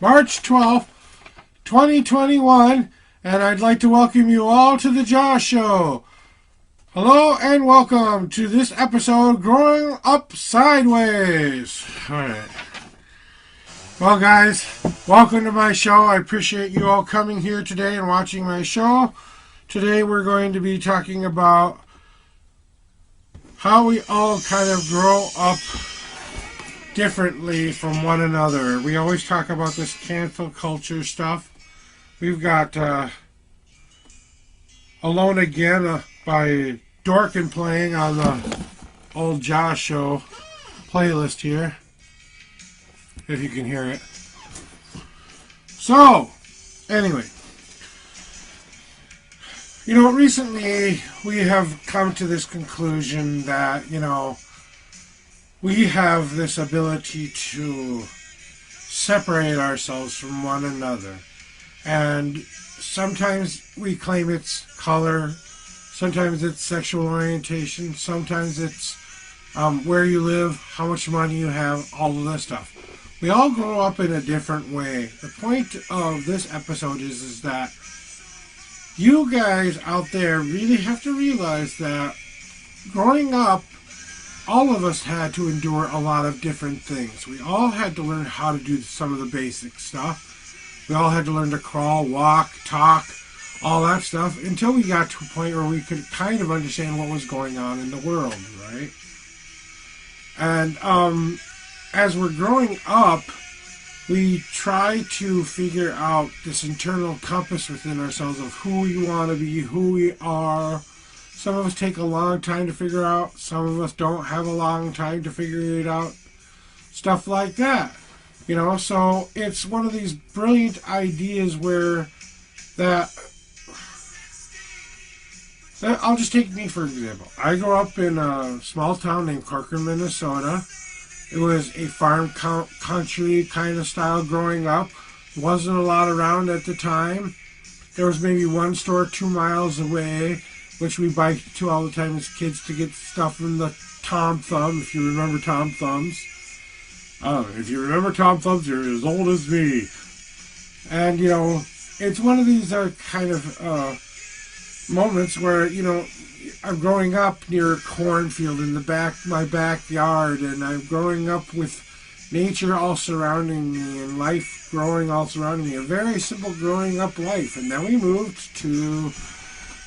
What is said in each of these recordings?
March 12th, 2021, and I'd like to welcome you all to the J.A.W Show. Hello and welcome to this episode, Growing Up Sideways. Alright. Well, guys, welcome to my show. I appreciate you all coming here today and watching my show. Today we're going to be talking about how we all kind of grow up differently from one another. We always talk about this cancel culture stuff. We've got Alone Again by Dorkin playing on the old J.A.W Show playlist here, if you can hear it. So, anyway, recently we have come to this conclusion that, we have this ability to separate ourselves from one another. And sometimes we claim it's color, sometimes it's sexual orientation, sometimes it's where you live, how much money you have, all of this stuff. We all grow up in a different way. The point of this episode is that you guys out there really have to realize that growing up, all of us had to endure a lot of different things. We all had to learn how to do some of the basic stuff. We all had to learn to crawl, walk, talk, all that stuff, until we got to a point where we could kind of understand what was going on in the world, right? And as we're growing up, we try to figure out this internal compass within ourselves of who we want to be, who we are. Some of us take a long time to figure out. Some of us don't have a long time to figure it out. Stuff like that. So it's one of these brilliant ideas where I'll just take me for example. I grew up in a small town named Corcoran, Minnesota. It was a farm country kind of style growing up. Wasn't a lot around at the time. There was maybe one store 2 miles away, which we biked to all the time as kids to get stuff from the Tom Thumb, if you remember Tom Thumbs. If you remember Tom Thumbs, you're as old as me. And, it's one of these kind of moments where, I'm growing up near a cornfield in my backyard, and I'm growing up with nature all surrounding me and life growing all surrounding me. A very simple growing up life. And then we moved to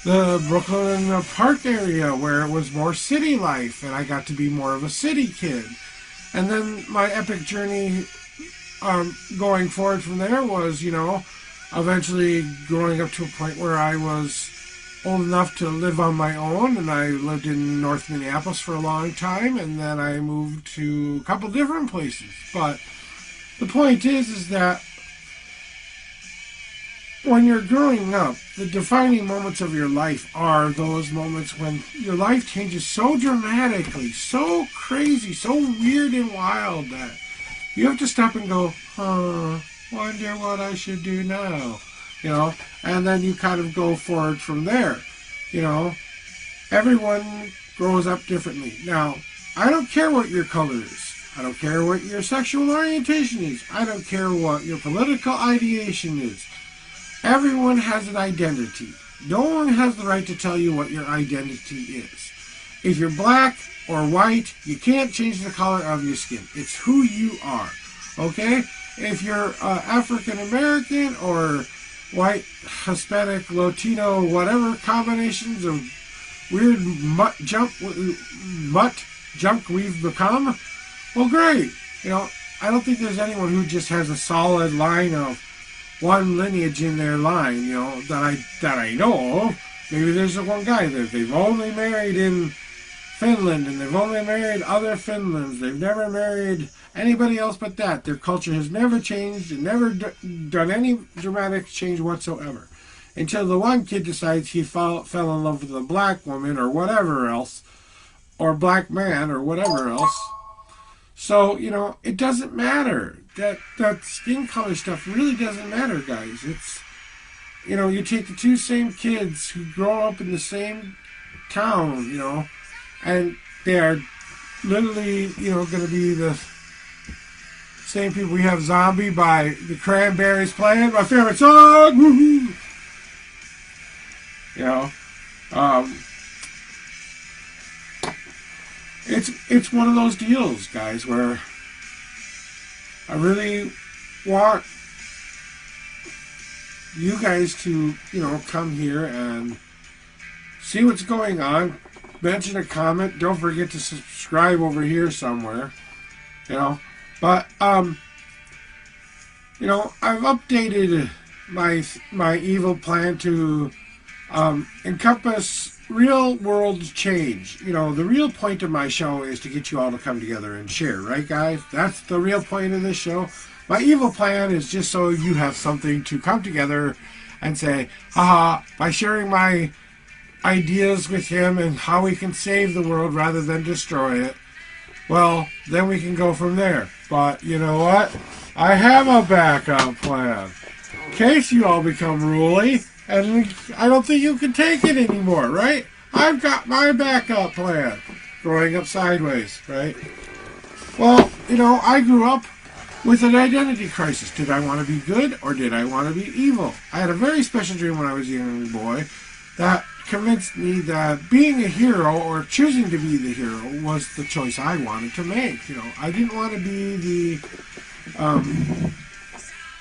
the Brooklyn Park area where it was more city life, and I got to be more of a city kid. And then my epic journey going forward from there was, eventually growing up to a point where I was old enough to live on my own, and I lived in North Minneapolis for a long time, and then I moved to a couple different places. But the point is that when you're growing up, the defining moments of your life are those moments when your life changes so dramatically, so crazy, so weird and wild that you have to stop and go, wonder what I should do now, and then you kind of go forward from there. Everyone grows up differently. Now, I don't care what your color is. I don't care what your sexual orientation is. I don't care what your political ideation is. Everyone has an identity. No one has the right to tell you what your identity is. If you're black or white, you can't change the color of your skin. It's who you are. Okay? If you're African American or white, Hispanic, Latino, whatever combinations of weird mutt junk we've become, well, great. I don't think there's anyone who just has a solid line of one lineage in their line, that I know of. Maybe there's one guy that they've only married in Finland, and they've only married other Finlands. They've never married anybody else but that. Their culture has never changed and never done any dramatic change whatsoever. Until the one kid decides he fell in love with a black woman or whatever else, or black man or whatever else. So, it doesn't matter. That skin color stuff really doesn't matter, guys. It's, you take the two same kids who grow up in the same town, and they are literally, going to be the Same people. We have Zombie by the Cranberries playing. My favorite song. Woo-hoo. You know, it's one of those deals, guys, where I really want you guys to, come here and see what's going on. Mention a comment. Don't forget to subscribe over here somewhere. But I've updated my evil plan to encompass real world change. The real point of my show is to get you all to come together and share, right, guys? That's the real point of this show. My evil plan is just so you have something to come together and say, haha, by sharing my ideas with him and how we can save the world rather than destroy it, well, then we can go from there. But you know what? I have a backup plan. In case you all become ruly, and I don't think you can take it anymore, right? I've got my backup plan. Growing up sideways, right? Well, I grew up with an identity crisis. Did I want to be good or did I want to be evil? I had a very special dream when I was a young boy that convinced me that being a hero or choosing to be the hero was the choice I wanted to make. I didn't want to be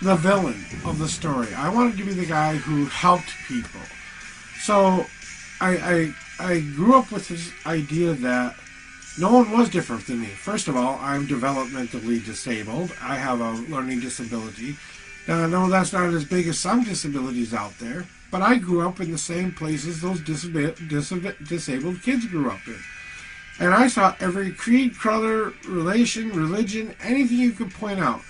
the villain of the story. I wanted to be the guy who helped people. So I grew up with this idea that no one was different than me. First of all, I'm developmentally disabled. I have a learning disability. Now, I know that's not as big as some disabilities out there, but I grew up in the same places those disabled kids grew up in. And I saw every creed, color, religion, anything you could point out.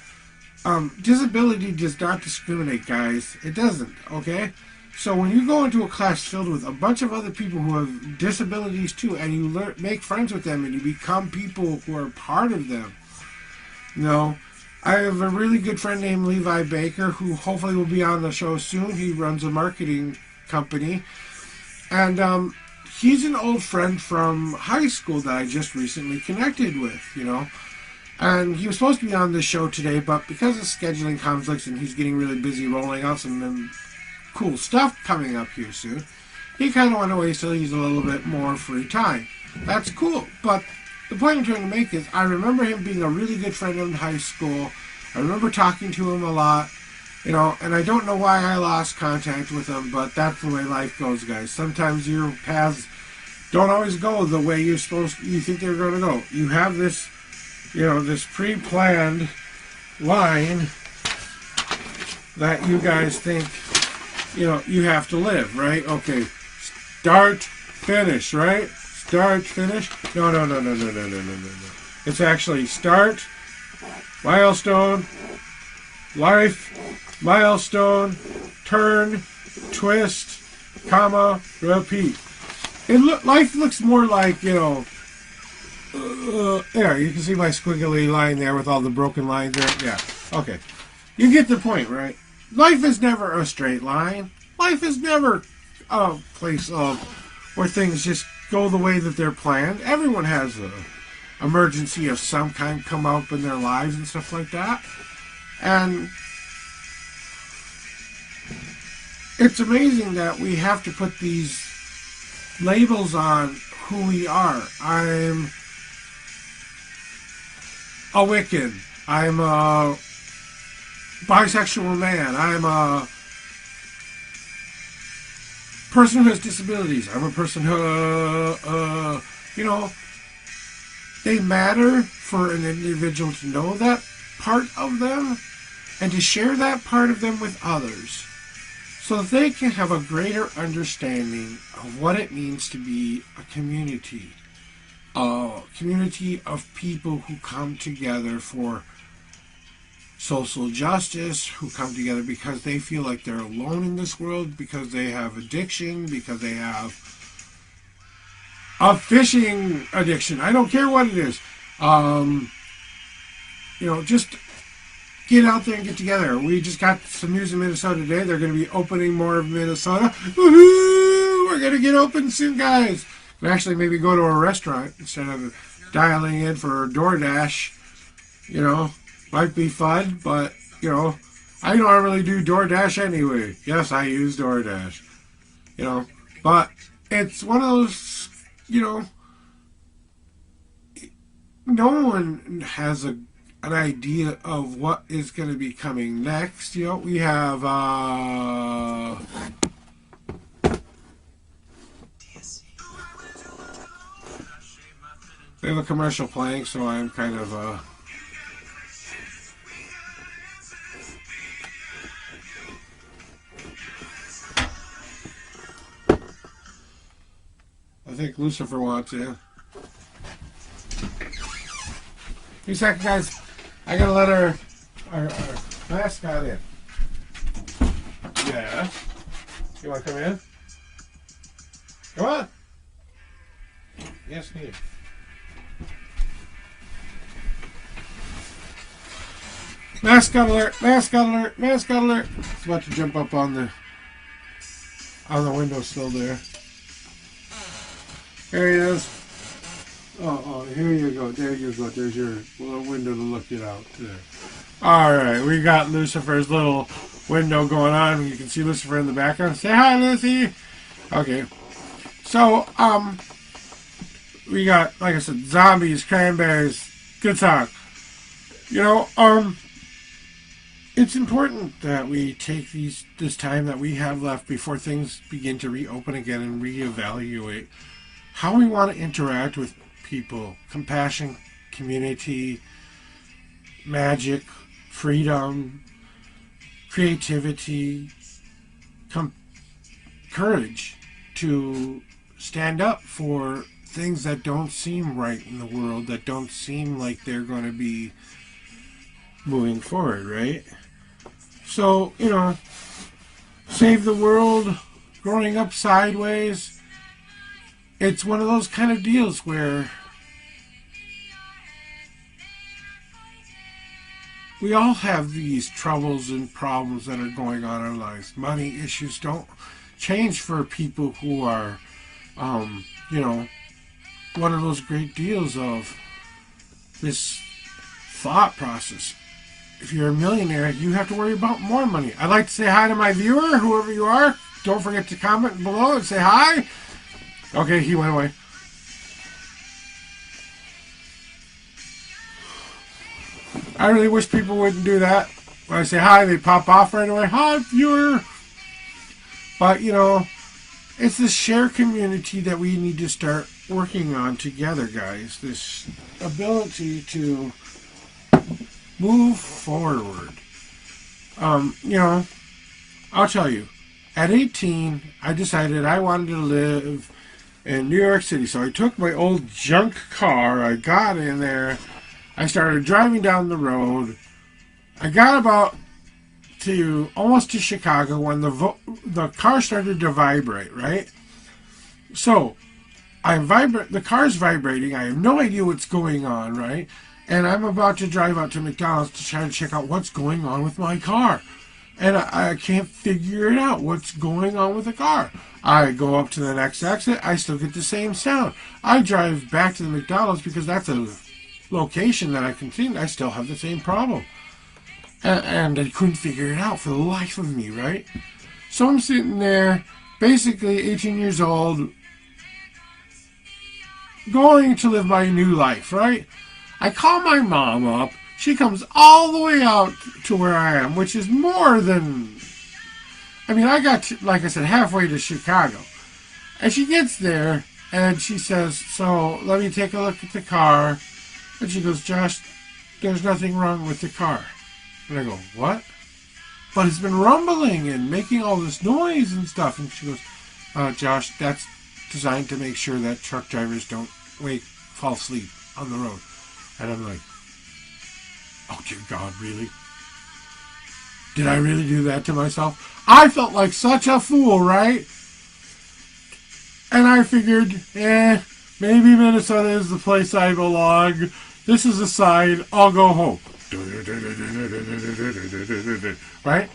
Disability does not discriminate, guys. It doesn't, okay? So when you go into a class filled with a bunch of other people who have disabilities too, and you make friends with them and you become people who are part of them, I have a really good friend named Levi Baker who hopefully will be on the show soon. He runs a marketing company. And he's an old friend from high school that I just recently connected with, And he was supposed to be on this show today, but because of scheduling conflicts and he's getting really busy rolling out some cool stuff coming up here soon, he kind of went away so he's a little bit more free time. That's cool, but the point I'm trying to make is I remember him being a really good friend in high school. I remember talking to him a lot, and I don't know why I lost contact with him, but that's the way life goes, guys. Sometimes your paths don't always go the way you think they're going to go. You have this, this pre-planned line that you guys think, you have to live, right? Okay, start, finish, right? Start, finish. No. It's actually start, milestone, life, milestone, turn, twist, comma, repeat. Life looks more like, there, you can see my squiggly line there with all the broken lines there. Yeah, okay. You get the point, right? Life is never a straight line. Life is never a place where things just go the way that they're planned. Everyone has an emergency of some kind come up in their lives and stuff like that. And it's amazing that we have to put these labels on who we are. I'm a Wiccan. I'm a bisexual man. I'm a person who has disabilities. I'm a person who, they matter for an individual to know that part of them and to share that part of them with others so that they can have a greater understanding of what it means to be a community of people who come together for social justice, who come together because they feel like they're alone in this world, because they have addiction, because they have a fishing addiction. I don't care what it is. Just get out there and get together. We just got some news in Minnesota today. They're going to be opening more of Minnesota. Woohoo! We're going to get open soon, guys. And actually maybe go to a restaurant instead of dialing in for DoorDash, Might be fun, but, you know, I normally do DoorDash anyway. Yes, I use DoorDash. You know, but it's one of those, you know, no one has an idea of what is going to be coming next. You know, we have, we have a commercial playing, so I'm kind of, I think Lucifer wants in. Give me a second, guys. I gotta let our mascot in. Yeah. You wanna come in? Come on. Yes, dear. Mascot alert! Mascot alert! Mascot alert! It's about to jump up on the windowsill there. There he is. Oh, here you go. There you go. There's your little window to look it out there. Alright, we got Lucifer's little window going on. You can see Lucifer in the background. Say hi, Lucy! Okay. So, we got, like I said, zombies, cranberries, good song. You know, it's important that we take this time that we have left before things begin to reopen again and reevaluate how we want to interact with people. Compassion, community, magic, freedom, creativity, courage to stand up for things that don't seem right in the world, that don't seem like they're going to be moving forward, right? So, you know, save the world, growing up sideways. It's one of those kind of deals where we all have these troubles and problems that are going on in our lives. Money issues don't change for people who are, you know, one of those great deals of this thought process. If you're a millionaire, you have to worry about more money. I'd like to say hi to my viewer, whoever you are. Don't forget to comment below and say hi. Okay, he went away. I really wish people wouldn't do that. When I say hi, they pop off right away. Hi, viewer. But, you know, it's this shared community that we need to start working on together, guys. This ability to move forward. You know, I'll tell you, at 18, I decided I wanted to live in New York City. So I took my old junk car, I got in there, I started driving down the road. I got about to almost to Chicago when the car started to vibrate, right? So the car's vibrating. I have no idea what's going on, right? And I'm about to drive out to McDonald's to try to check out what's going on with my car. And I can't figure it out. What's going on with the car? I go up to the next exit. I still get the same sound. I drive back to the McDonald's because that's a location that I continue. I still have the same problem. And I couldn't figure it out for the life of me, right? So I'm sitting there, basically 18 years old, going to live my new life, right? I call my mom up. She comes all the way out to where I am, which is more than... I mean, I got, like I said, halfway to Chicago. And she gets there, and she says, so let me take a look at the car. And she goes, Josh, there's nothing wrong with the car. And I go, what? But it's been rumbling and making all this noise and stuff. And she goes, Josh, that's designed to make sure that truck drivers don't fall asleep on the road. And I'm like, oh dear God, really? Did I really do that to myself? I felt like such a fool, right? And I figured, maybe Minnesota is the place I belong. This is a sign. I'll go home. Right?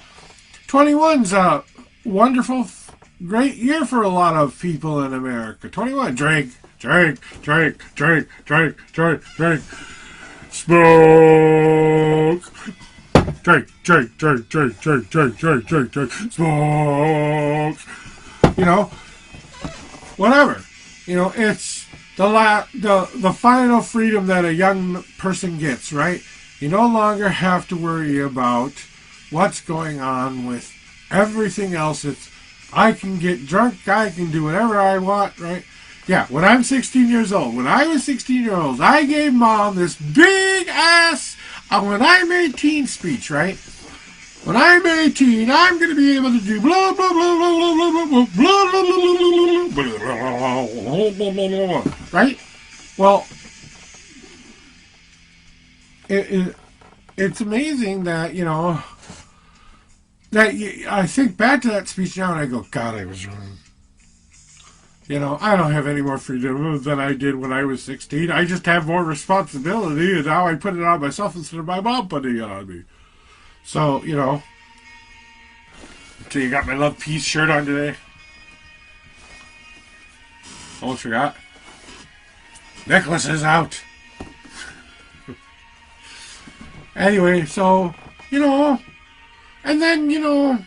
21's a wonderful, great year for a lot of people in America. 21. Drink. Smoke. Drink. Smoke. You know, whatever. You know, it's the final freedom that a young person gets, right? You no longer have to worry about what's going on with everything else. It's, I can get drunk, I can do whatever I want, right? Yeah, when I'm 16 years old, when I was 16 years old, I gave Mom this big ass when I'm 18 speech, right? When I'm 18, I'm going to be able to do blah, blah, blah, blah, blah, blah, blah, blah, blah, blah, blah, blah, right? Well, it's amazing that, you know, that I think back to that speech now and I go, God, I was wrong. You know, I don't have any more freedom than I did when I was 16. I just have more responsibility, and now I put it on myself instead of my mom putting it on me. So, you know, so you got my Love Peace shirt on today. Almost forgot. Necklace is out. Anyway, so, you know, and then, you know,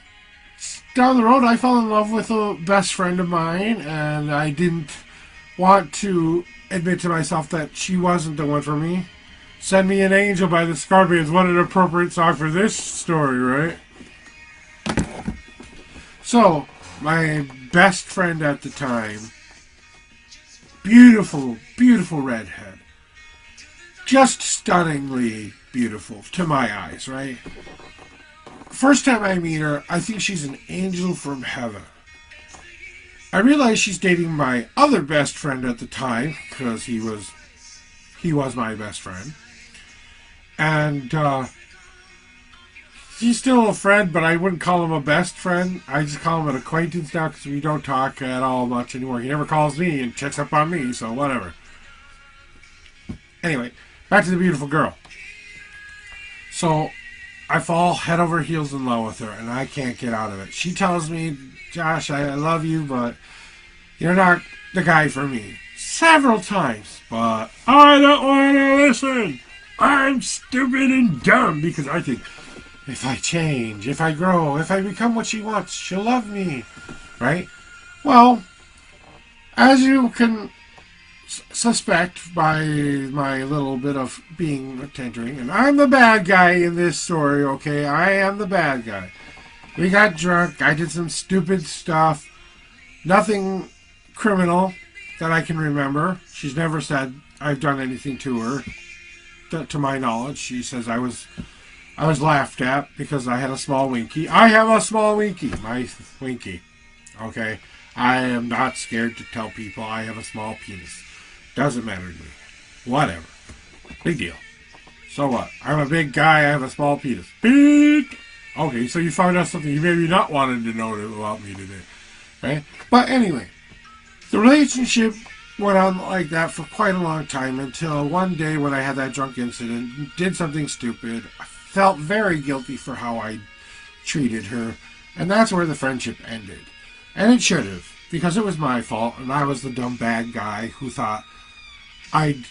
down the road I fell in love with a best friend of mine, and I didn't want to admit to myself that she wasn't the one for me. Send Me an Angel by the Scorpions. What an appropriate song for this story, right? So, my best friend at the time, beautiful, beautiful redhead. Just stunningly beautiful to my eyes, right? First time I meet her, I think she's an angel from heaven. I realize she's dating my other best friend at the time, because he was my best friend. And he's still a friend, but I wouldn't call him a best friend. I just call him an acquaintance now because we don't talk at all much anymore. He never calls me and checks up on me, so whatever. Anyway, back to the beautiful girl. So I fall head over heels in love with her, and I can't get out of it. She tells me, Josh, I love you, but you're not the guy for me. Several times, but I don't want to listen. I'm stupid and dumb because I think if I change, if I grow, if I become what she wants, she'll love me, right? Well, as you can suspect by my little bit of being tantering, and I'm the bad guy in this story, okay? I am the bad guy. We got drunk. I did some stupid stuff. Nothing criminal that I can remember. She's never said I've done anything to her. To my knowledge, she says I was laughed at because I had a small winky. I have a small winky, my winky. Okay, I am not scared to tell people I have a small penis. Doesn't matter to me. Whatever. Big deal. So what? I'm a big guy. I have a small penis. Big. Okay, so you found out something you maybe not wanted to know about me today, right? But anyway, the relationship went on like that for quite a long time until one day when I had that drunk incident, did something stupid. I felt very guilty for how I treated her, and that's where the friendship ended. And it should have, because it was my fault, and I was the dumb bad guy who thought I'd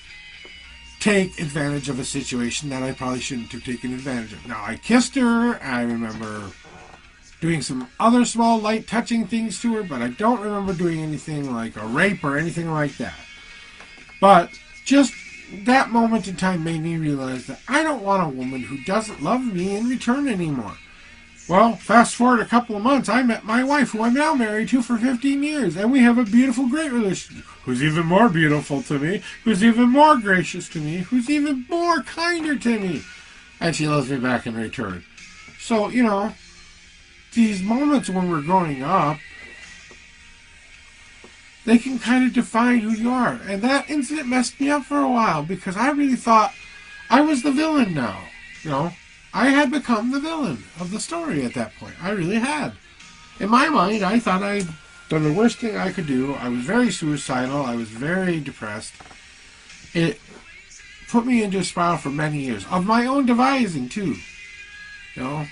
take advantage of a situation that I probably shouldn't have taken advantage of. Now, I kissed her. I remember doing some other small light touching things to her, but I don't remember doing anything like a rape or anything like that. But just that moment in time made me realize that I don't want a woman who doesn't love me in return anymore. Well, fast forward a couple of months, I met my wife, who I'm now married to for 15 years, and we have a beautiful, great relationship, who's even more beautiful to me, who's even more gracious to me, who's even more kinder to me, and she loves me back in return. So, you know, these moments when we're growing up, they can kind of define who you are. And that incident messed me up for a while because I really thought I was the villain now. You know, I had become the villain of the story at that point. I really had. In my mind, I thought I'd done the worst thing I could do. I was very suicidal. I was very depressed. It put me into a spiral for many years, of my own devising, too. You know?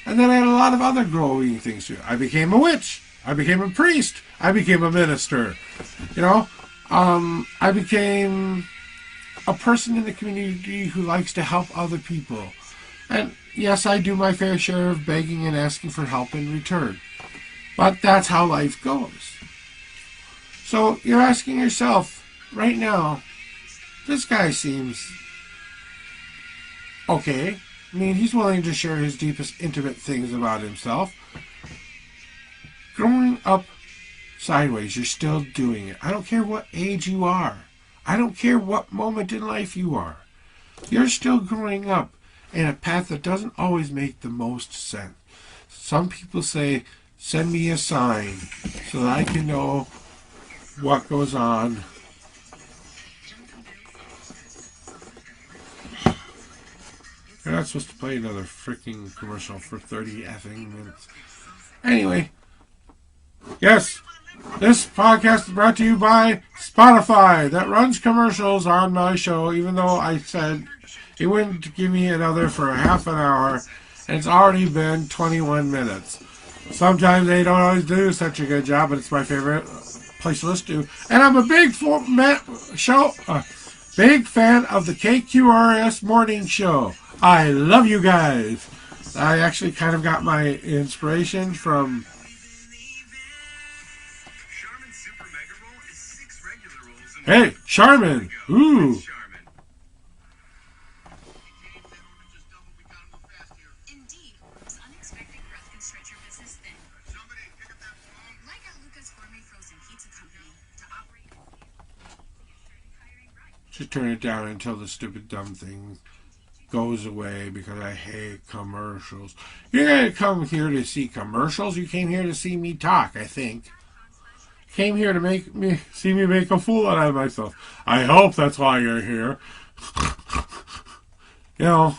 And then I had a lot of other growing things too. I became a witch. I became a priest. I became a minister. You know, I became a person in the community who likes to help other people. And yes, I do my fair share of begging and asking for help in return. But that's how life goes. So you're asking yourself right now, this guy seems okay. I mean, he's willing to share his deepest intimate things about himself. Growing up sideways, you're still doing it. I don't care what age you are. I don't care what moment in life you are. You're still growing up in a path that doesn't always make the most sense. Some people say, send me a sign so that I can know what goes on. You're not supposed to play another freaking commercial for 30 effing minutes. Anyway, yes, this podcast is brought to you by Spotify that runs commercials on my show, even though I said it wouldn't give me another for a half an hour, and it's already been 21 minutes. Sometimes they don't always do such a good job, but it's my favorite place to listen to. And I'm a big big fan of the KQRS morning show. I love you guys. I actually kind of got my inspiration from... Hey, Charmin! Ooh! Just turn it down until the stupid dumb thing goes away because I hate commercials. You're going to come here to see commercials? You came here to see me talk, I think. Came here to see me make a fool out of myself. I hope that's why you're here. You know,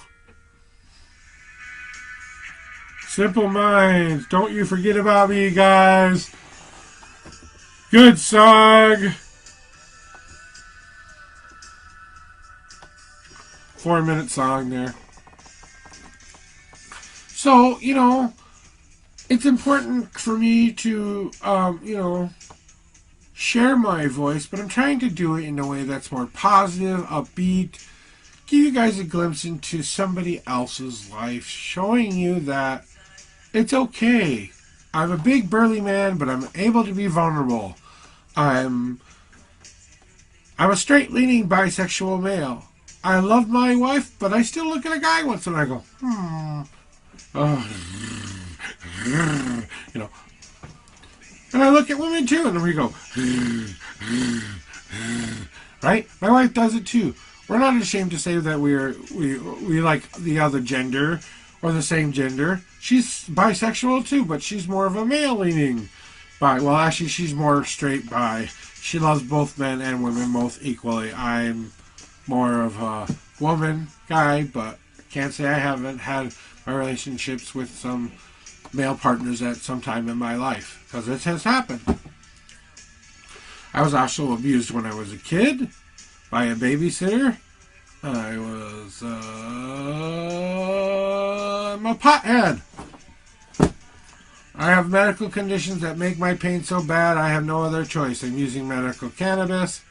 simple minds. Don't you forget about me, guys. Good song. 4-minute song there. So, you know, it's important for me to, share my voice, but I'm trying to do it in a way that's more positive, upbeat, give you guys a glimpse into somebody else's life, showing you that it's okay. I'm a big burly man, but I'm able to be vulnerable. I'm a straight-leaning bisexual male. I love my wife, but I still look at a guy once and I go, you know. And I look at women too, and then we go, right? My wife does it too. We're not ashamed to say that we like the other gender or the same gender. She's bisexual too, but she's more of a male-leaning bi. Well, actually, she's more straight bi. She loves both men and women both equally. I'm more of a woman guy, but can't say I haven't had my relationships with some male partners at some time in my life, because it has happened. I was also abused when I was a kid by a babysitter. I'm a pothead. I have medical conditions that make my pain so bad I have no other choice. I'm using medical cannabis.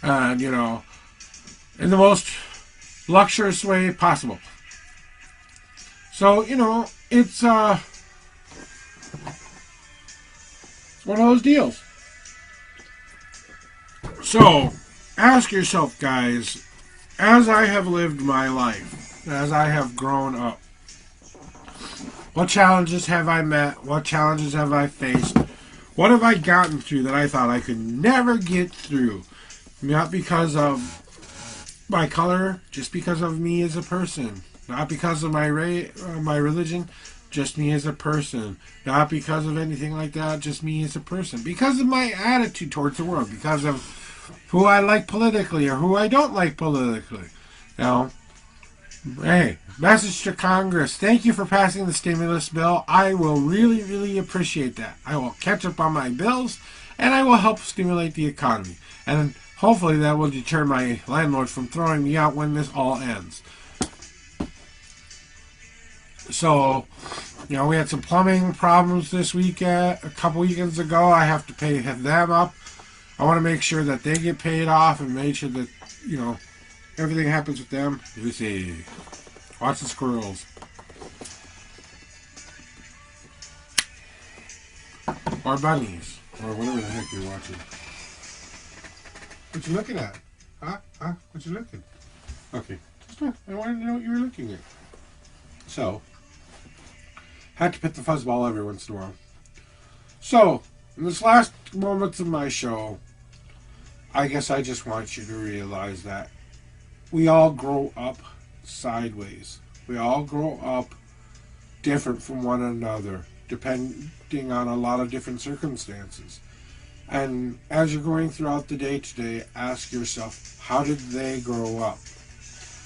And, you know, in the most luxurious way possible. So, you know, it's one of those deals. So, ask yourself, guys, as I have lived my life, as I have grown up, what challenges have I met? What challenges have I faced? What have I gotten through that I thought I could never get through? Not because of my color, just because of me as a person. Not because of my my religion, just me as a person. Not because of anything like that, just me as a person. Because of my attitude towards the world. Because of who I like politically or who I don't like politically. Now, hey, message to Congress. Thank you for passing the stimulus bill. I will really, really appreciate that. I will catch up on my bills, and I will help stimulate the economy. And hopefully that will deter my landlord from throwing me out when this all ends. So, you know, we had some plumbing problems this weekend. A couple weekends ago, I have to pay them up. I want to make sure that they get paid off and make sure that, you know, everything happens with them. You see. Watch the squirrels. Or bunnies. Or whatever the heck you're watching. What you looking at? Huh? What you looking? Okay. I wanted to know what you were looking at. So, had to put the fuzzball every once in a while. So, in this last moments of my show, I guess I just want you to realize that we all grow up sideways. We all grow up different from one another, depending on a lot of different circumstances. And as you're going throughout the day today, ask yourself, how did they grow up?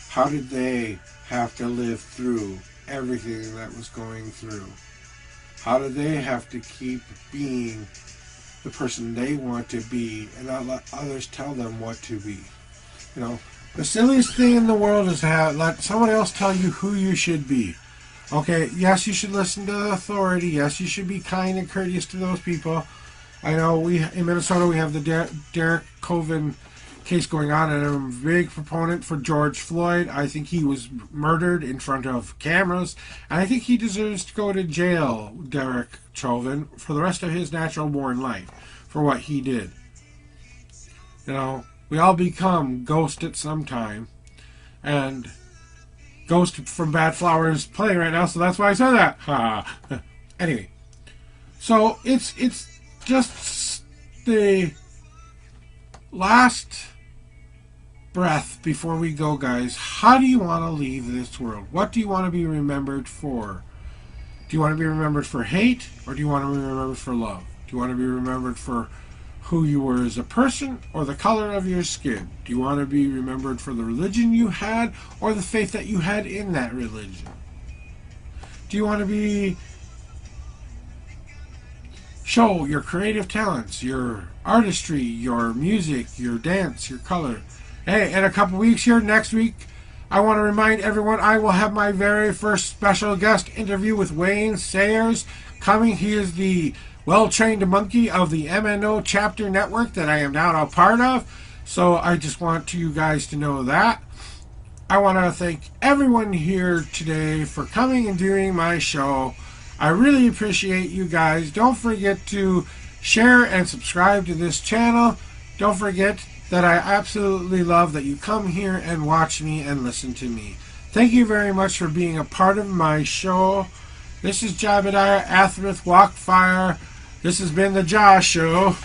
How did they have to live through everything that was going through? How do they have to keep being the person they want to be and not let others tell them what to be? You know, the silliest thing in the world is to let someone else tell you who you should be. Okay, yes, you should listen to the authority. Yes, you should be kind and courteous to those people. I know in Minnesota we have the Derek Chauvin case going on, and I'm a big proponent for George Floyd. I think he was murdered in front of cameras, and I think he deserves to go to jail, Derek Chauvin, for the rest of his natural-born life for what he did. You know, we all become Ghost at some time, and Ghost from Bad Flowers playing right now, so that's why I said that. Ha. Anyway, so it's just the last breath before we go, guys. How do you want to leave this world? What do you want to be remembered for? Do you want to be remembered for hate, or do you want to be remembered for love? Do you want to be remembered for who you were as a person, or the color of your skin? Do you want to be remembered for the religion you had, or the faith that you had in that religion? Do you want to be show your creative talents, your artistry, your music, your dance, your color? Hey, in a couple weeks here, next week, I want to remind everyone I will have my very first special guest interview with Wayne Sayers coming. He is the well-trained monkey of the MNO chapter network that I am now a part of. So I just want you guys to know that. I want to thank everyone here today for coming and doing my show. I really appreciate you guys. Don't forget to share and subscribe to this channel. Don't forget that I absolutely love that you come here and watch me and listen to me. Thank you very much for being a part of my show. This is J.A.W. Athrith Walkfire. This has been the J.A.W. Show.